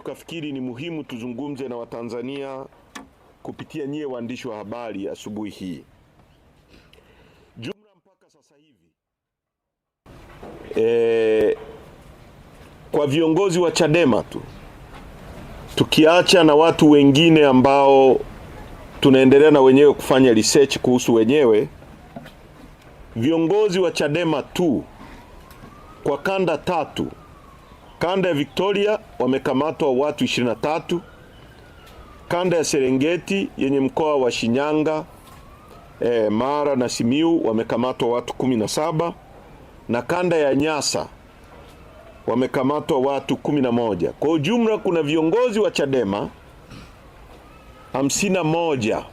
Tukafikiri ni muhimu tuzungumze na Watanzania kupitia nyie waandishi wa habari asubuhi hii. Jumla mpaka sasa hivi kwa viongozi wa Chadema tu, tukiacha na watu wengine ambao tunaendelea na wenyewe kufanya research kuhusu wenyewe, viongozi wa Chadema tu kwa kanda tatu, kanda ya Victoria wamekamatwa watu 23, kanda ya Serengeti yenye mkoa wa Shinyanga, Mara na Simiu wamekamatwa watu 17, na kanda ya Nyasa wamekamatwa watu 11. Kwa ujumla kuna viongozi wa Chadema 51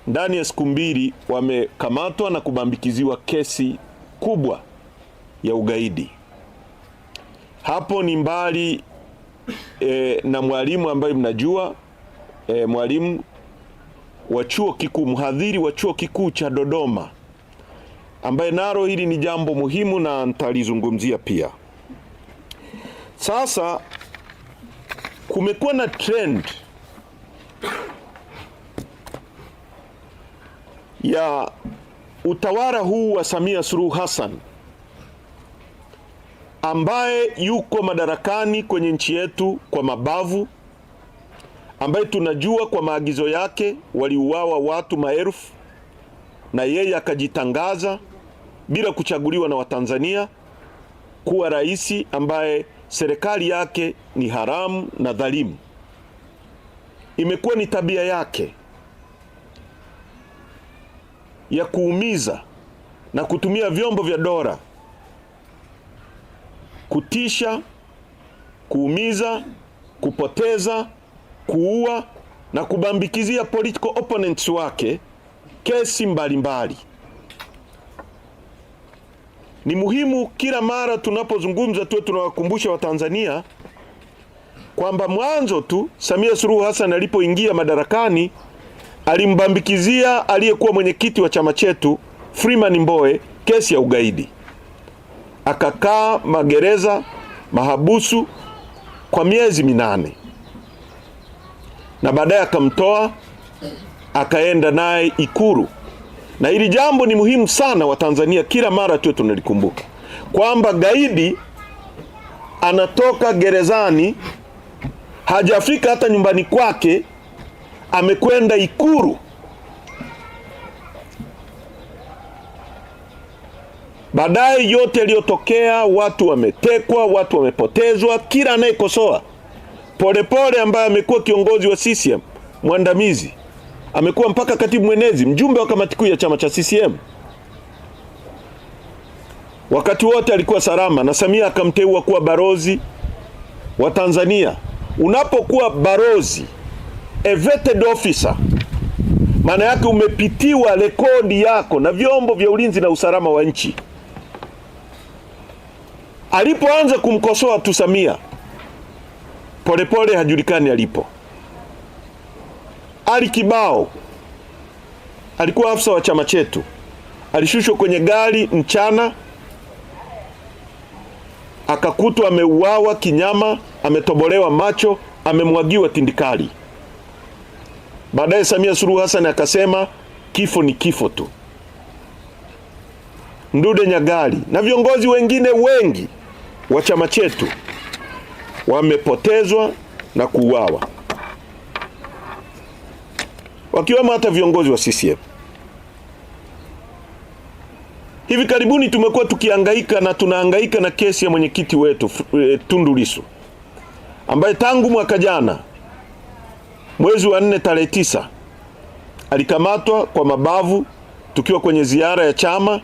ndani ya siku mbili wamekamatwa na kubambikiziwa kesi kubwa ya ugaidi. Hapo ni mbali na mwalimu ambaye mnajua, mwalimu wa chuo kikuu, mhadhiri wa chuo kikuu cha Dodoma, ambaye naro hili ni jambo muhimu na nitalizungumzia pia. Sasa kumekuwa na trend ya utawala huu wa Samia Suluhu Hassan ambaye yuko madarakani kwenye nchi yetu kwa mabavu, ambaye tunajua kwa maagizo yake waliuawa watu maelfu, na yeye akajitangaza bila kuchaguliwa na Watanzania kuwa rais ambaye serikali yake ni haramu na dhalimu. Imekuwa ni tabia yake ya kuumiza na kutumia vyombo vya dola kutisha, kuumiza, kupoteza, kuua na kubambikizia political opponents wake kesi mbalimbali. Ni muhimu kila mara tunapozungumza tuwe tunawakumbusha Watanzania kwamba mwanzo tu Samia Suluhu Hassan alipoingia madarakani alimbambikizia aliyekuwa mwenyekiti wa chama chetu Freeman Mbowe kesi ya ugaidi. Akakaa magereza mahabusu kwa miezi 8, na baadaye akamtoa akaenda naye Ikulu. Na hili jambo ni muhimu sana Watanzania kila mara tuwe tunalikumbuka kwamba gaidi anatoka gerezani, hajafika hata nyumbani kwake, amekwenda Ikulu. Baadaye yote yaliyotokea, watu wametekwa, watu wamepotezwa. Kila anayekosoa Polepole ambaye amekuwa kiongozi wa CCM mwandamizi, amekuwa mpaka katibu mwenezi, mjumbe wa kamati kuu ya chama cha CCM, wakati wote alikuwa salama, na Samia akamteua kuwa balozi wa Tanzania. Unapokuwa balozi, a vetted officer, maana yake umepitiwa rekodi yako na vyombo vya ulinzi na usalama wa nchi. Alipoanza kumkosoa tu Samia, Polepole hajulikani alipo. Ali Kibao alikuwa afisa wa chama chetu, alishushwa kwenye gari mchana, akakutwa ameuawa kinyama, ametobolewa macho, amemwagiwa tindikali. Baadaye Samia Suluhu Hassan akasema kifo ni kifo tu. Mdude Nyagali na viongozi wengine wengi wa chama chetu wamepotezwa na kuuawa, wakiwemo hata viongozi wa CCM. Hivi karibuni tumekuwa tukihangaika na tunahangaika na kesi ya mwenyekiti wetu Tundu Lissu, ambaye tangu mwaka jana mwezi wa 4 tarehe 9 alikamatwa kwa mabavu tukiwa kwenye ziara ya chama.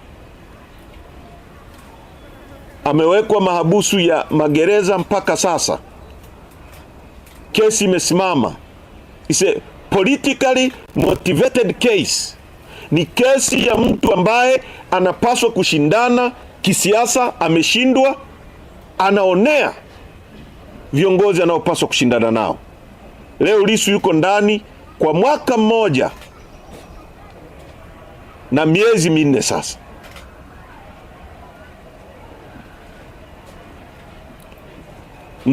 Amewekwa mahabusu ya magereza mpaka sasa. Kesi imesimama. It's a politically motivated case. Ni kesi ya mtu ambaye anapaswa kushindana kisiasa, ameshindwa, anaonea viongozi anaopaswa kushindana nao. Leo Lissu yuko ndani kwa mwaka mmoja na miezi 4 sasa.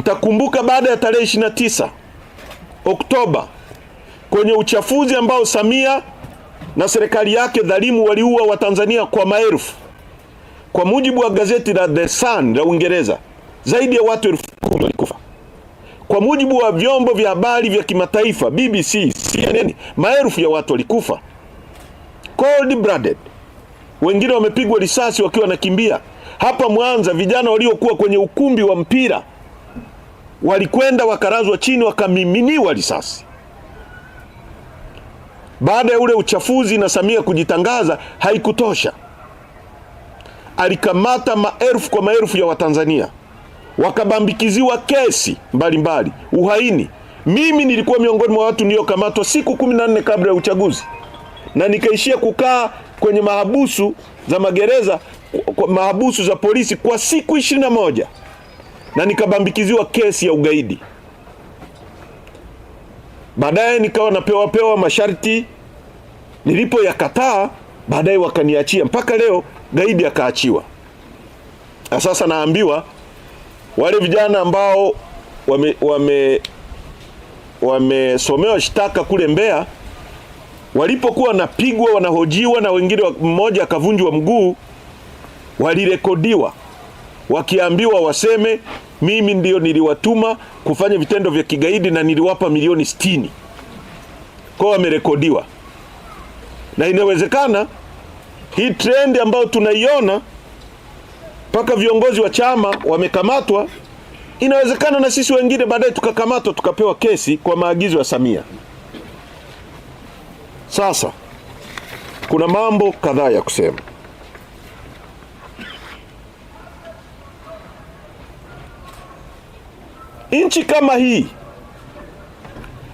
Mtakumbuka baada ya tarehe 29 Oktoba kwenye uchafuzi ambao Samia na serikali yake dhalimu waliua Watanzania kwa maelfu. Kwa mujibu wa gazeti la The Sun la Uingereza, zaidi ya watu 10,000 walikufa. Kwa mujibu wa vyombo vya habari vya kimataifa BBC, CNN, maelfu ya watu walikufa. Cold blooded. Wengine wamepigwa risasi wakiwa wanakimbia. Hapa Mwanza vijana waliokuwa kwenye ukumbi wa mpira walikwenda wakarazwa chini wakamiminiwa risasi. Baada ya ule uchafuzi na Samia kujitangaza, haikutosha. Alikamata maelfu kwa maelfu ya Watanzania, wakabambikiziwa kesi mbalimbali, uhaini. Mimi nilikuwa miongoni mwa watu niliokamatwa siku 14 kabla ya uchaguzi, na nikaishia kukaa kwenye mahabusu za magereza, mahabusu za polisi kwa siku 21, na nikabambikiziwa kesi ya ugaidi. Baadaye nikawa napewa masharti, nilipoyakataa baadaye wakaniachia. Mpaka leo gaidi akaachiwa. Sasa naambiwa wale vijana ambao wamesomewa shtaka kule Mbeya, walipokuwa napigwa wanahojiwa na wengine, mmoja akavunjwa mguu, walirekodiwa wakiambiwa waseme mimi ndio niliwatuma kufanya vitendo vya kigaidi na niliwapa milioni 60. Kwa wamerekodiwa. Na inawezekana hii trend ambayo tunaiona mpaka viongozi wa chama wamekamatwa, inawezekana na sisi wengine baadaye tukakamatwa tukapewa kesi kwa maagizo ya Samia. Sasa kuna mambo kadhaa ya kusema. Nchi kama hii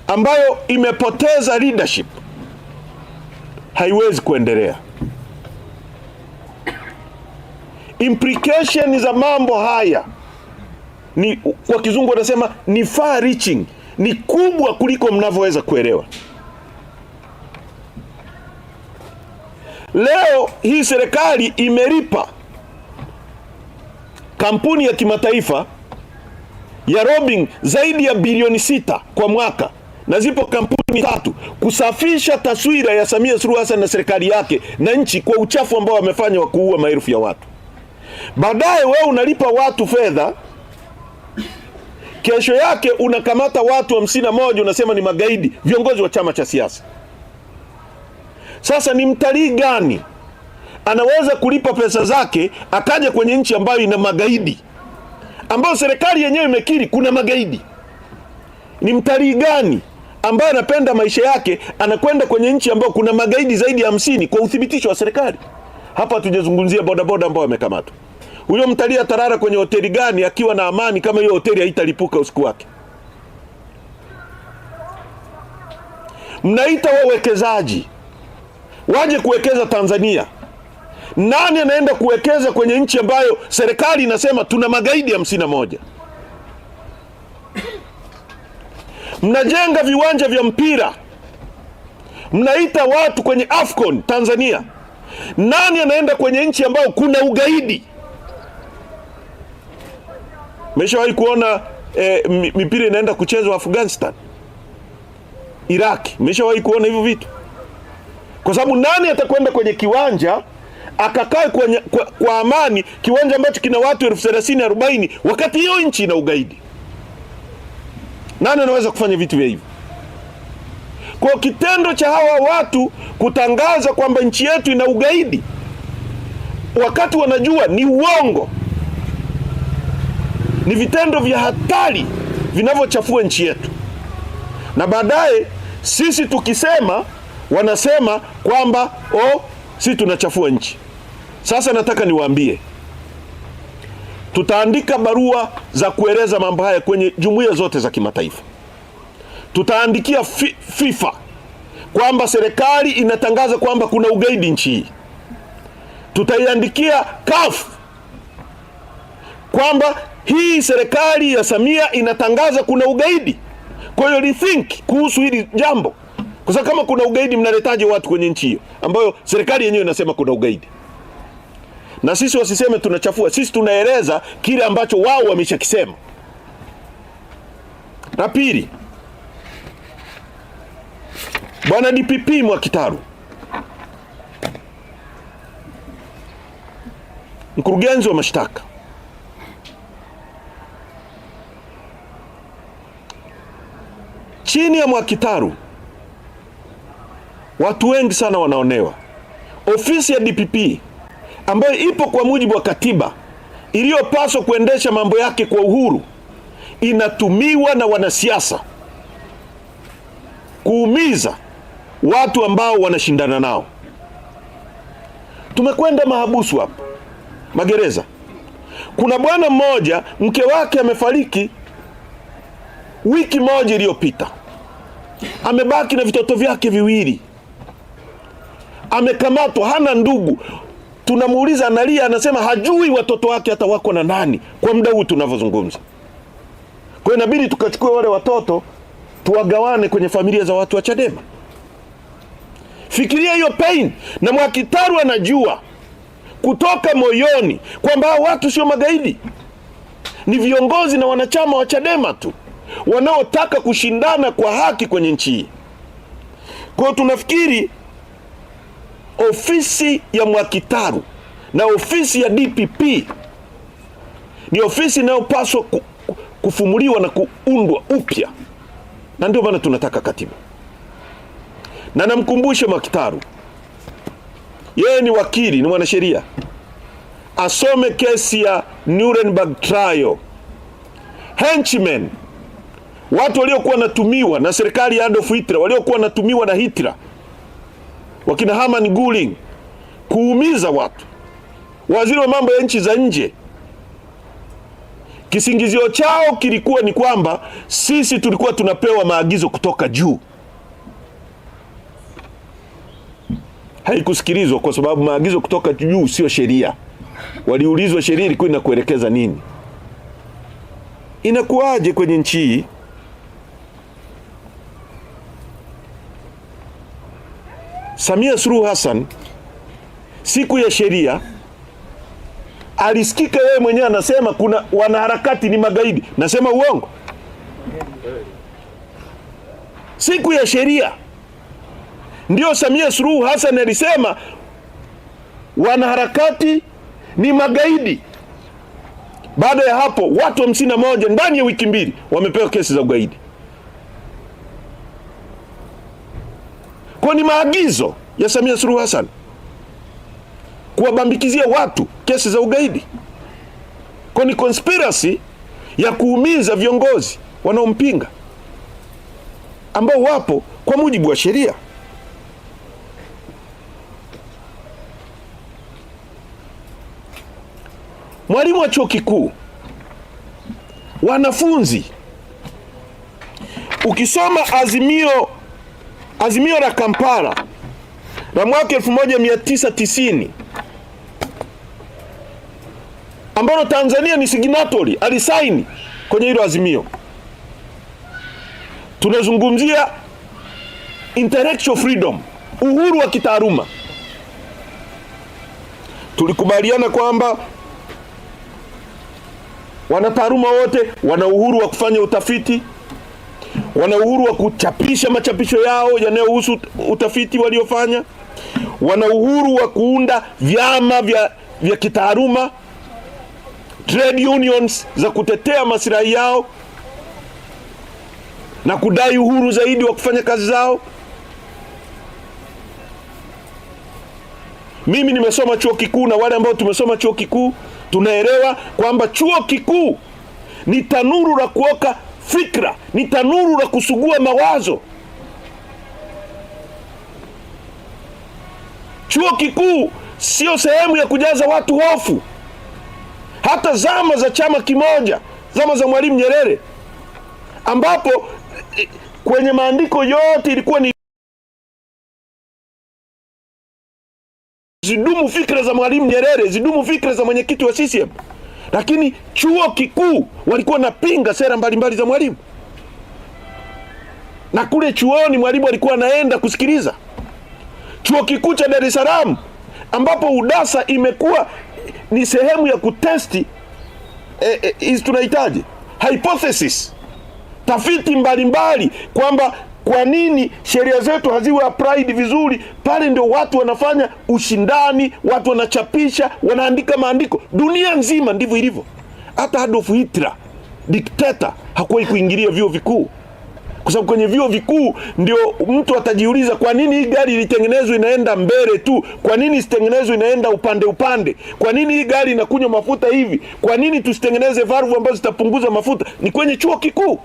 ambayo imepoteza leadership haiwezi kuendelea. Implication za mambo haya ni, kwa kizungu wanasema ni far reaching, ni kubwa kuliko mnavyoweza kuelewa. Leo hii serikali imelipa kampuni ya kimataifa ya lobbying zaidi ya bilioni 6 kwa mwaka, na zipo kampuni 3 kusafisha taswira ya Samia Suluhu Hassan na serikali yake na nchi kwa uchafu ambao wamefanya wa kuua maelfu ya watu. Baadaye wewe unalipa watu fedha, kesho yake unakamata watu 51 unasema ni magaidi, viongozi wa chama cha siasa. Sasa ni mtalii gani anaweza kulipa pesa zake akaja kwenye nchi ambayo ina magaidi, ambayo serikali yenyewe imekiri kuna magaidi? Ni mtalii gani ambaye anapenda maisha yake anakwenda kwenye nchi ambayo kuna magaidi zaidi ya 50 kwa uthibitisho wa serikali? Hapa tujazungumzia bodaboda ambao wamekamatwa. Huyo mtalii atarara kwenye hoteli gani akiwa na amani kama hiyo hoteli haitalipuka usiku wake? Mnaita wawekezaji waje kuwekeza Tanzania. Nani anaenda kuwekeza kwenye nchi ambayo serikali inasema tuna magaidi 51? Mnajenga viwanja vya mpira, mnaita watu kwenye Afcon Tanzania. Nani anaenda kwenye nchi ambayo kuna ugaidi? Mmeshawahi kuona mipira inaenda kuchezwa Afghanistan, Iraq? Mmeshawahi kuona hivyo vitu? Kwa sababu nani atakwenda kwenye kiwanja akakae kwa amani, kiwanja ambacho kina watu 30,000-40,000 wakati hiyo nchi ina ugaidi? Nani anaweza kufanya vitu vya hivyo? Kwa kitendo cha hawa watu kutangaza kwamba nchi yetu ina ugaidi wakati wanajua ni uongo, ni vitendo vya hatari vinavyochafua nchi yetu. Na baadaye sisi tukisema wanasema kwamba sisi tunachafua nchi. Sasa nataka niwaambie, tutaandika barua za kueleza mambo haya kwenye jumuiya zote za kimataifa. Tutaandikia FIFA kwamba serikali inatangaza kwamba kuna ugaidi nchi hii. Tutaiandikia CAF kwamba hii serikali ya Samia inatangaza kuna ugaidi. Kwa hiyo rethink kuhusu hili jambo. Kwa sababu kama kuna ugaidi, mnaletaje watu kwenye nchi hiyo ambayo serikali yenyewe inasema kuna ugaidi? Na sisi wasiseme tunachafua, sisi tunaeleza kile ambacho wao wameshakisema. La pili, Bwana DPP Mwakitaru, mkurugenzi wa mashtaka, chini ya Mwakitaru watu wengi sana wanaonewa. Ofisi ya DPP ambayo ipo kwa mujibu wa katiba iliyopaswa kuendesha mambo yake kwa uhuru, inatumiwa na wanasiasa kuumiza watu ambao wanashindana nao. Tumekwenda mahabusu hapa, magereza. Kuna bwana mmoja mke wake amefariki wiki moja iliyopita, amebaki na vitoto vyake viwili, amekamatwa, hana ndugu. Tunamuuliza, analia, anasema hajui watoto wake hata wako na nani kwa muda huu tunavyozungumza. Kwa hiyo inabidi tukachukue wale watoto tuwagawane kwenye familia za watu wa Chadema. Fikiria hiyo pain. Na Mwakitaru anajua kutoka moyoni kwamba watu sio magaidi, ni viongozi na wanachama wa Chadema tu wanaotaka kushindana kwa haki kwenye nchi hii. Kwa hiyo tunafikiri ofisi ya Mwakitaru na ofisi ya DPP ni ofisi inayopaswa kufumuliwa na kuundwa upya, na ndio maana tunataka katiba. Na namkumbushe Mwakitaru, yeye ni wakili, ni mwanasheria, asome kesi ya Nuremberg trial. Henchmen, watu waliokuwa natumiwa na serikali ya Adolf Hitler, waliokuwa natumiwa na Hitler, wakina Hermann Göring, kuumiza watu, waziri wa mambo ya nchi za nje. Kisingizio chao kilikuwa ni kwamba sisi tulikuwa tunapewa maagizo kutoka juu. Haikusikilizwa kwa sababu maagizo kutoka juu sio sheria. Waliulizwa sheria ilikuwa inakuelekeza nini. Inakuwaje kwenye nchi hii? Samia Suluhu Hassan siku ya sheria alisikika yeye mwenyewe anasema kuna wanaharakati ni magaidi. Nasema uongo? Siku ya sheria ndio Samia Suluhu Hassan alisema wanaharakati ni magaidi. Baada ya hapo watu 51 ndani ya wiki mbili wamepewa kesi za ugaidi. Kwa ni maagizo ya Samia Suluhu Hassan kuwabambikizia watu kesi za ugaidi. Kwa ni conspiracy ya kuumiza viongozi wanaompinga ambao wapo kwa mujibu wa sheria. Mwalimu wa chuo kikuu, wanafunzi, ukisoma azimio la Kampala la mwaka 1990 ambalo Tanzania ni signatory, alisaini kwenye hilo azimio, tunazungumzia intellectual freedom, uhuru wa kitaaluma. Tulikubaliana kwamba wanataaluma wote wana uhuru wa kufanya utafiti, wana uhuru wa kuchapisha machapisho yao yanayohusu utafiti waliofanya, wana uhuru wa kuunda vyama vya kitaaluma, trade unions za kutetea maslahi yao na kudai uhuru zaidi wa kufanya kazi zao. Mimi nimesoma chuo kikuu, na wale ambao tumesoma chuo kikuu tunaelewa kwamba chuo kikuu ni tanuru la kuoka fikra, ni tanuru la kusugua mawazo. Chuo kikuu sio sehemu ya kujaza watu hofu. Hata zama za chama kimoja, zama za Mwalimu Nyerere, ambapo kwenye maandiko yote ilikuwa ni zidumu fikra za Mwalimu Nyerere, zidumu fikra za mwenyekiti wa CCM. Lakini chuo kikuu walikuwa napinga sera mbalimbali za Mwalimu. Na kule chuoni Mwalimu alikuwa anaenda kusikiliza. Chuo kikuu cha Dar es Salaam, ambapo UDASA imekuwa ni sehemu ya kutesti tunahitaji hypothesis, tafiti mbalimbali kwamba kwa nini sheria zetu haziwe applied vizuri. Pale ndio watu wanafanya ushindani, watu wanachapisha, wanaandika maandiko. Dunia nzima ndivyo ilivyo. Hata Adolf Hitler, dikteta, hakuwahi kuingilia vyuo vikuu. Kwa sababu kwenye vyuo vikuu ndio mtu atajiuliza, kwa nini hii gari ilitengenezwa inaenda mbele tu? Kwa nini isitengenezwe inaenda upande upande? Kwa nini hii gari inakunywa mafuta hivi? Kwa nini tusitengeneze valve ambazo zitapunguza mafuta? Ni kwenye chuo kikuu.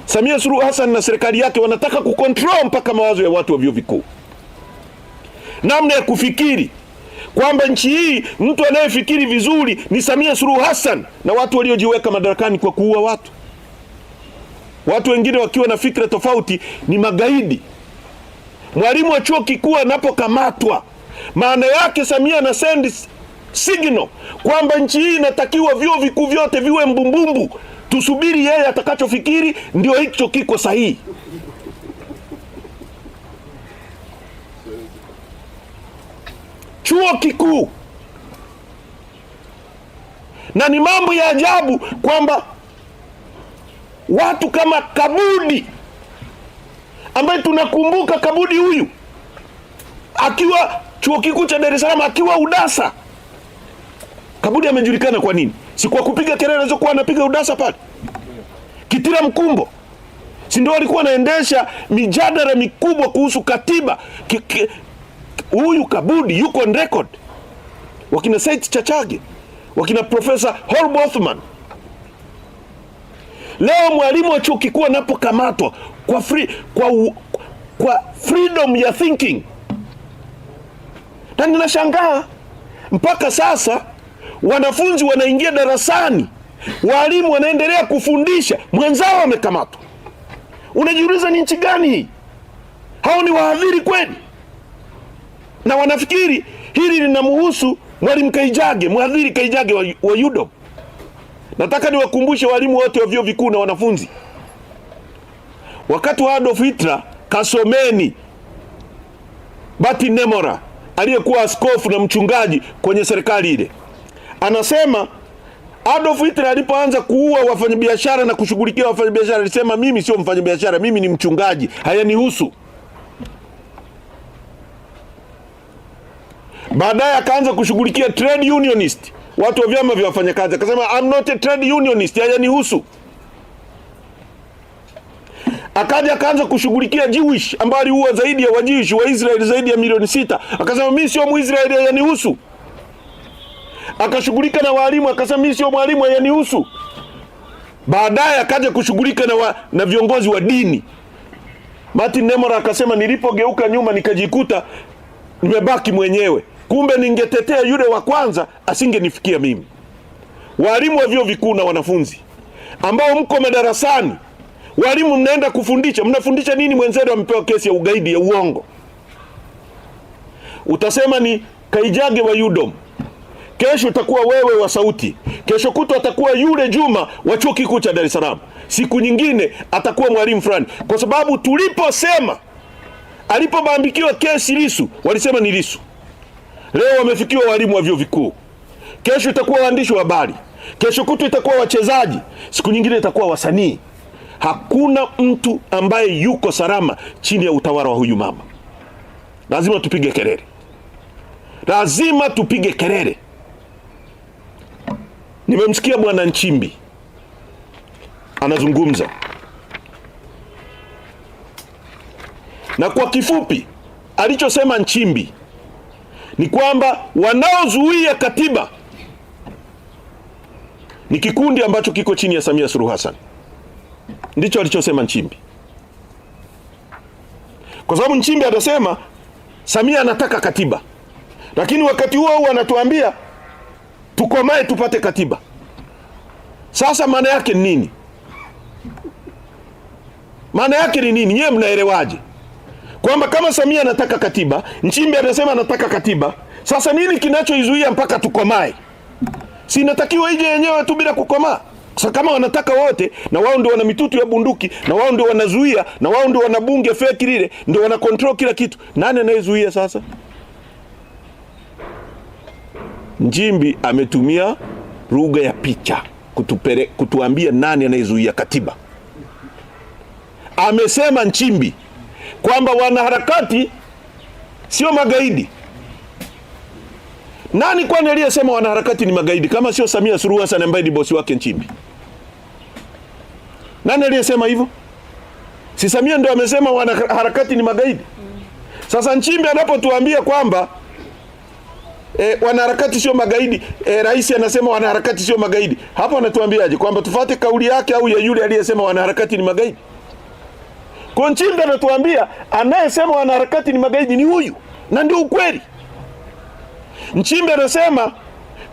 Samia Suluhu Hassan na serikali yake wanataka kucontrol mpaka mawazo ya watu wa vyuo vikuu. Namna ya kufikiri kwamba nchi hii mtu anayefikiri vizuri ni Samia Suluhu Hassan na watu waliojiweka madarakani kwa kuua watu. Watu wengine wakiwa na fikra tofauti ni magaidi. Mwalimu wa chuo kikuu anapokamatwa, maana yake Samia na send signal kwamba nchi hii inatakiwa vyuo vikuu vyote viwe mbumbumbu. Tusubiri yeye atakachofikiri, ndio hicho kiko sahihi. Chuo kikuu. Na ni mambo ya ajabu kwamba watu kama Kabudi, ambaye tunakumbuka Kabudi huyu akiwa chuo kikuu cha Dar es Salaam, akiwa UDASA. Kabudi amejulikana kwa nini? Si kwa kupiga kelele alizokuwa anapiga UDASA pale. Kitila Mkumbo, si ndio alikuwa anaendesha mijadala mikubwa kuhusu katiba. Huyu Kabudi yuko on record. Wakina Said Chachage, wakina Profesa Holb Othman. Leo mwalimu wa chuo kikuu anapokamatwa kwa freedom ya thinking, na ninashangaa mpaka sasa wanafunzi wanaingia darasani, walimu wanaendelea kufundisha, mwenzao wamekamatwa. Unajiuliza ni nchi gani hii? Hao ni wahadhiri kweli? Na wanafikiri hili linamhusu Mwalimu Kaijage, mhadhiri Kaijage wa UDOM. Nataka niwakumbushe walimu wote wa vyuo vikuu na wanafunzi, wakati wa Adolf Hitler, kasomeni Bati Nemora aliyekuwa askofu na mchungaji kwenye serikali ile. Anasema Adolf Hitler alipoanza kuua wafanyabiashara na kushughulikia wafanyabiashara, alisema mimi sio mfanyabiashara, mimi ni mchungaji, hayanihusu. Baadaye akaanza kushughulikia trade unionist, watu wa vyama vya wafanyakazi, akasema I'm not a trade unionist, hayanihusu. Akaanza kushughulikia Jewish ambao aliua zaidi ya Wajewish wa Israeli zaidi ya milioni 6, akasema mimi sio Muisraeli, hayanihusu. Akashughulika na walimu, akasema mimi sio mwalimu, hayanihusu. Baadaye akaja kushughulika na viongozi wa dini. Martin Nemora akasema nilipogeuka nyuma nikajikuta nimebaki mwenyewe, kumbe ningetetea yule wa kwanza asingenifikia mimi. Walimu wa vyuo vikuu na wanafunzi ambao mko madarasani, walimu mnaenda kufundisha, mnafundisha nini? Mwenzenu amepewa kesi ya ugaidi ya uongo. Utasema ni Kaijage wa UDOM, kesho utakuwa wewe wa Sauti, kesho kutu atakuwa yule Juma wa chuo kikuu cha Dar es Salaam, siku nyingine atakuwa mwalimu fulani. Kwa sababu tuliposema, alipobambikiwa kesi Lissu, walisema ni Lissu. Leo wamefikiwa walimu wa vyuo vikuu, kesho itakuwa waandishi wa habari, kesho kutu itakuwa wachezaji, siku nyingine itakuwa wasanii. Hakuna mtu ambaye yuko salama chini ya utawala wa huyu mama. Lazima tupige kelele. Lazima tupige kelele. Nimemsikia Bwana Nchimbi anazungumza, na kwa kifupi alichosema Nchimbi ni kwamba wanaozuia katiba ni kikundi ambacho kiko chini ya Samia Suluhu Hassan. Ndicho alichosema Nchimbi. Kwa sababu Nchimbi atasema Samia anataka katiba, lakini wakati huo anatuambia tukomae tupate katiba. Sasa maana yake ni nini? Maana yake ni nini? Nyewe mnaelewaje? Kwamba kama Samia anataka katiba, Nchimbi anasema anataka katiba, sasa nini kinachoizuia mpaka tukomae? Si inatakiwa ije yenyewe tu bila kukomaa? Sasa kama wanataka wote, na wao ndio wana mitutu ya bunduki, na wao ndio wanazuia, na wao ndio wana bunge fake lile, ndio wana control kila kitu, nani anayezuia sasa? Nchimbi ametumia lugha ya picha kutuambia nani anayezuia katiba. amesema Nchimbi kwamba wanaharakati sio magaidi. Nani kwani aliyesema wanaharakati ni magaidi kama sio Samia Suluhu Hassan ambaye ni bosi wake Nchimbi? Nani aliyesema hivyo? Si Samia ndio amesema wanaharakati ni magaidi? Sasa Nchimbi anapotuambia kwamba wanaharakati sio magaidi, rais anasema wanaharakati sio magaidi, hapo anatuambiaje? Kwamba tufuate kauli yake au ya yule aliyesema wanaharakati ni magaidi? Kwa Nchimbi anatuambia anayesema wanaharakati ni magaidi ni huyu, na ndio ukweli. Nchimbi anasema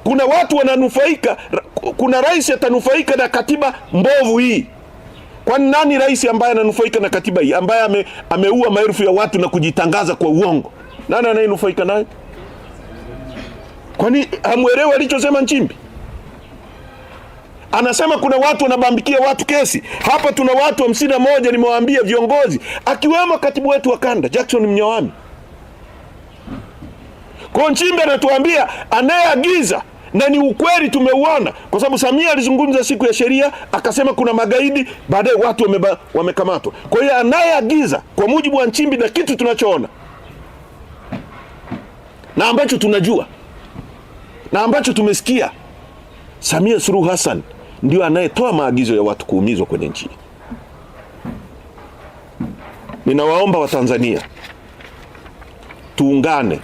kuna watu wananufaika, kuna rais atanufaika na katiba mbovu hii. Kwani nani rais ambaye ananufaika na katiba hii, ambaye ameua maelfu ya watu na kujitangaza kwa uongo? Nani anayenufaika naye? Kwani hamuelewi alichosema Nchimbi? Anasema kuna watu wanabambikia watu kesi. Hapa tuna watu 51 nimewaambia, viongozi, akiwemo katibu wetu wa kanda Jackson Mnyawami. Kwa Nchimbi anatuambia anayeagiza, na ni ukweli tumeuona, kwa sababu Samia alizungumza siku ya sheria akasema kuna magaidi, baadaye watu wamekamatwa. Kwa hiyo anayeagiza kwa mujibu wa Nchimbi na kitu tunachoona na ambacho tunajua na ambacho tumesikia, Samia Suluhu Hassan ndio anayetoa maagizo ya watu kuumizwa kwenye nchi. Ninawaomba Watanzania tuungane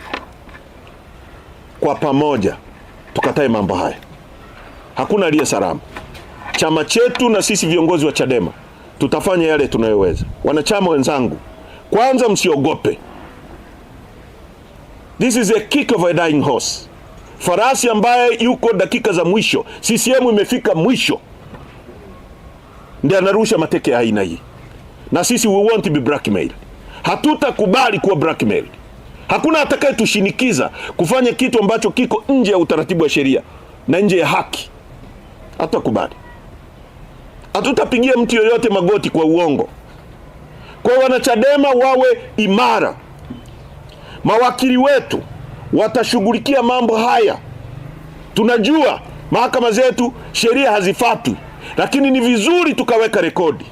kwa pamoja, tukatae mambo haya. Hakuna aliye salama. Chama chetu na sisi viongozi wa Chadema tutafanya yale tunayoweza. Wanachama wenzangu, kwanza msiogope. This is a kick of a dying horse. Farasi ambaye yuko dakika za mwisho. CCM imefika mwisho, ndiye anarusha mateke ya aina hii. Na sisi we want to be blackmailed. Hatutakubali kuwa blackmailed. Hakuna atakaye tushinikiza kufanya kitu ambacho kiko nje ya utaratibu wa sheria na nje ya haki. Hatakubali. Hatutapigia mtu yoyote magoti kwa uongo. Kwa wanachadema wawe imara. Mawakili wetu watashughulikia mambo haya. Tunajua mahakama zetu sheria hazifuatwi, lakini ni vizuri tukaweka rekodi.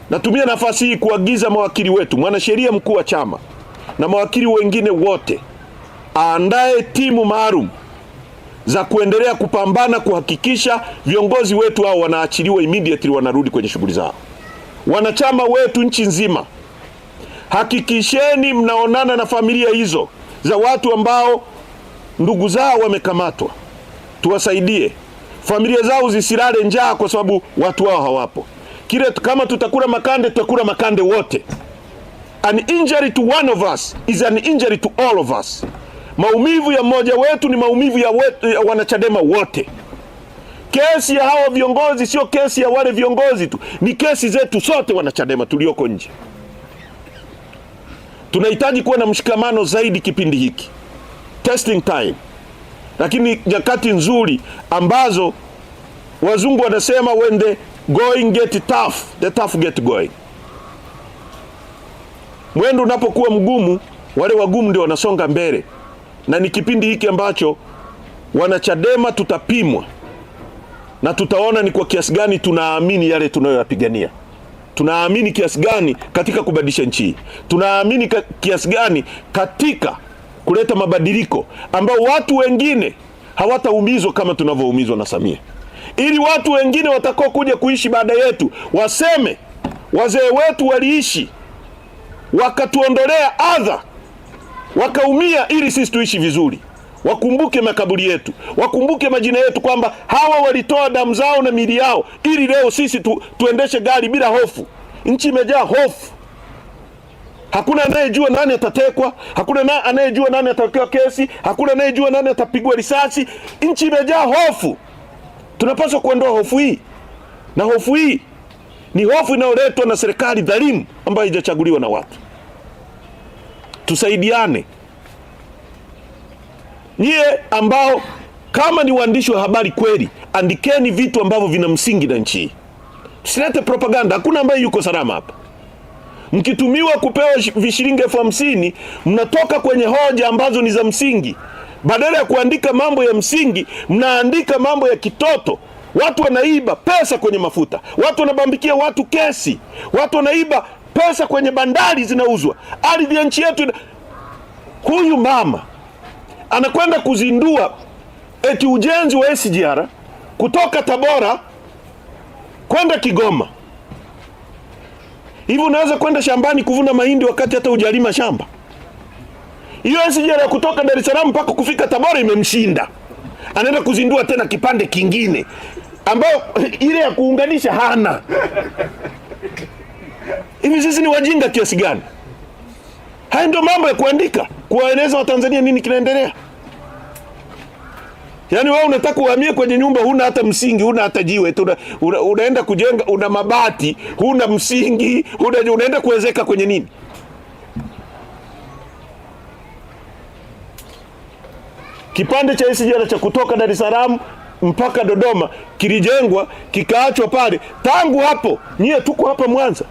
Natumia nafasi hii kuagiza mawakili wetu, mwanasheria mkuu wa chama na mawakili wengine wote, aandae timu maalum za kuendelea kupambana kuhakikisha viongozi wetu hao wanaachiliwa immediately, wanarudi kwenye shughuli zao. Wanachama wetu nchi nzima, hakikisheni mnaonana na familia hizo za watu ambao ndugu zao wamekamatwa. Tuwasaidie familia zao zisilale njaa kwa sababu watu wao hawapo. Kama tutakula makande, tutakula makande wote. An injury to one of us is an injury to all of us. Maumivu ya mmoja wetu ni maumivu ya wanachadema wote. Kesi ya hawa viongozi sio kesi ya wale viongozi tu, ni kesi zetu sote wanachadema tulioko nje. Tunahitaji kuwa na mshikamano zaidi kipindi hiki. Testing time. Lakini nyakati nzuri ambazo wazungu wanasema when the going get tough, the tough get going. Mwendo unapokuwa mgumu, wale wagumu ndio wanasonga mbele. Na ni kipindi hiki ambacho wanachadema tutapimwa na tutaona ni kwa kiasi gani tunaamini yale tunayoyapigania. Tunaamini kiasi gani katika kubadilisha nchi. Tunaamini kiasi gani katika kuleta mabadiliko ambao watu wengine hawataumizwa kama tunavyoumizwa na Samia. Ili watu wengine watakao kuja kuishi baada yetu waseme wazee wetu waliishi wakatuondolea adha, wakaumia ili sisi tuishi vizuri. Wakumbuke makaburi yetu, wakumbuke majina yetu, kwamba hawa walitoa damu zao na miili yao ili leo sisi tuendeshe gari bila hofu. Nchi imejaa hofu. Hakuna anayejua nani atatekwa, hakuna anayejua nani atawekewa kesi, hakuna anayejua nani atapigwa risasi. Nchi imejaa hofu. Tunapaswa kuondoa hofu hii. Na hofu hii ni hofu inayoletwa na serikali dhalimu ambayo haijachaguliwa na watu. Tusaidiane. Nyie ambao kama ni waandishi wa habari kweli, andikeni vitu ambavyo vina msingi na nchi. Tusilete propaganda. Hakuna ambaye yuko salama hapa. Mkitumiwa kupewa vishilingi 50,000, mnatoka kwenye hoja ambazo ni za msingi. Badala ya kuandika mambo ya msingi, mnaandika mambo ya kitoto. Watu wanaiba pesa kwenye mafuta, watu wanabambikia watu kesi, watu wanaiba pesa kwenye bandari zinauzwa, ardhi ya nchi yetu. Huyu mama anakwenda kuzindua eti ujenzi wa SGR kutoka Tabora kwenda Kigoma. Hivi unaweza kwenda shambani kuvuna mahindi wakati hata hujalima shamba? Hiyo SGR kutoka Dar es Salaam mpaka kufika Tabora imemshinda. Anaenda kuzindua tena kipande kingine ambao ile ya kuunganisha hana. Hivi sisi ni wajinga kiasi gani? Haya ndio mambo ya kuandika, kuwaeleza Watanzania nini kinaendelea. Yaani wewe unataka uhamie kwenye nyumba, huna hata msingi, huna hata jiwe, unaenda kujenga, una mabati, huna msingi, unaenda kuwezeka kwenye nini? Kipande cha SGR cha kutoka Dar es Salaam mpaka Dodoma kilijengwa kikaachwa pale. Tangu hapo nyie tuko hapa Mwanza,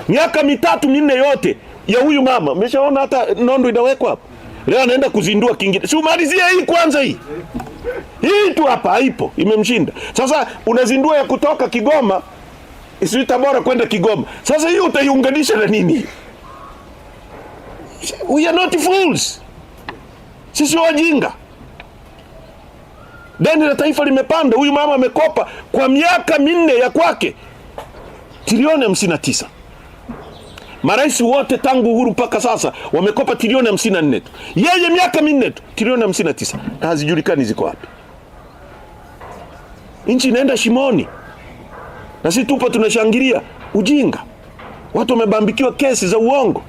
miaka 3-4 yote ya huyu mama. Umeshaona hata nondo inawekwa hapo. Leo anaenda kuzindua kingine. Si umalizie hii kwanza hii. Hii tu hapa haipo, imemshinda. Sasa unazindua ya kutoka Kigoma, isi Tabora kwenda Kigoma. Sasa hii utaiunganisha na nini? We are not fools. Sisi wajinga. Deni la taifa limepanda. Huyu mama amekopa kwa miaka 4 ya kwake trilioni 59. Marais wote tangu uhuru mpaka sasa wamekopa trilioni 54 tu. Yeye miaka 4 tu trilioni 59. Na hazijulikani ziko wapi. Nchi inaenda shimoni. Na sisi tupo tunashangilia ujinga. Watu wamebambikiwa kesi za uongo.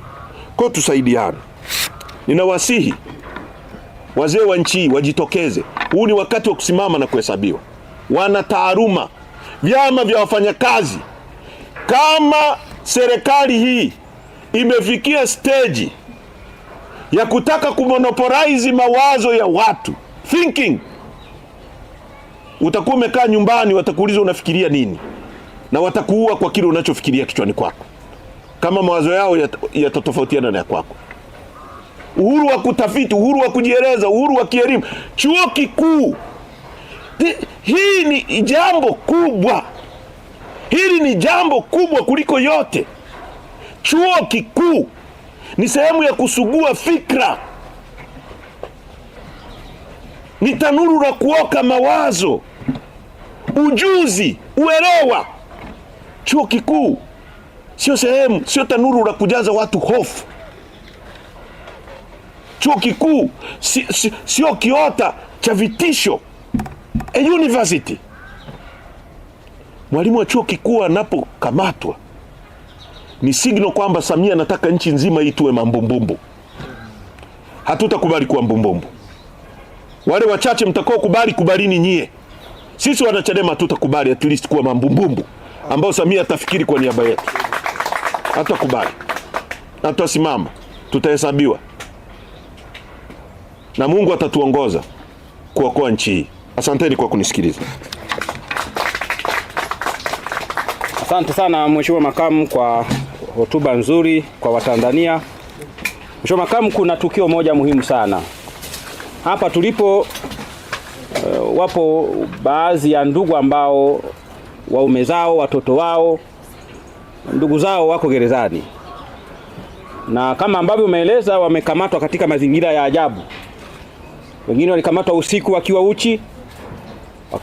Kwa tusaidiane. Ninawasihi wazee wa nchi wajitokeze. Huu ni wakati wa kusimama na kuhesabiwa. Wana taaluma, vyama vya wafanyakazi, kama serikali hii imefikia stage ya kutaka kumonopolize mawazo ya watu, thinking, utakuwa umekaa nyumbani, watakuuliza unafikiria nini, na watakuua kwa kile unachofikiria kichwani kwako, kama mawazo yao yatatofautiana na ya kwako. Uhuru wa kutafiti, uhuru wa kujieleza, uhuru wa kielimu. Chuo kikuu, hii ni jambo kubwa. Hili ni jambo kubwa kuliko yote. Chuo kikuu ni sehemu ya kusugua fikra, ni tanuru la kuoka mawazo, ujuzi, uelewa. Chuo kikuu sio sehemu, sio tanuru la kujaza watu hofu. Chuo kikuu sio kiota cha vitisho. A university. Mwalimu wa chuo kikuu anapokamatwa ni signal kwamba Samia anataka nchi nzima itue mambumbumbu. Hatutakubali kuwa mbumbumbu. Wale wachache mtakao kubalini nyie. Sisi wanachadema hatutakubali at least kuwa mambumbumbu ambao Samia atafikiri kwa niaba yetu. Hatutakubali. Na tutasimama, tutahesabiwa. Na Mungu atatuongoza kuokoa nchi hii. Asanteni kwa kunisikiliza. Asante sana Mheshimiwa Makamu kwa hotuba nzuri kwa Watanzania. Mheshimiwa Makamu, kuna tukio moja muhimu sana. Hapa tulipo wapo baadhi ya ndugu ambao waume zao, watoto wao, ndugu zao wako gerezani. Na kama ambavyo umeeleza, wamekamatwa katika mazingira ya ajabu. Wengine walikamatwa usiku wakiwa uchi,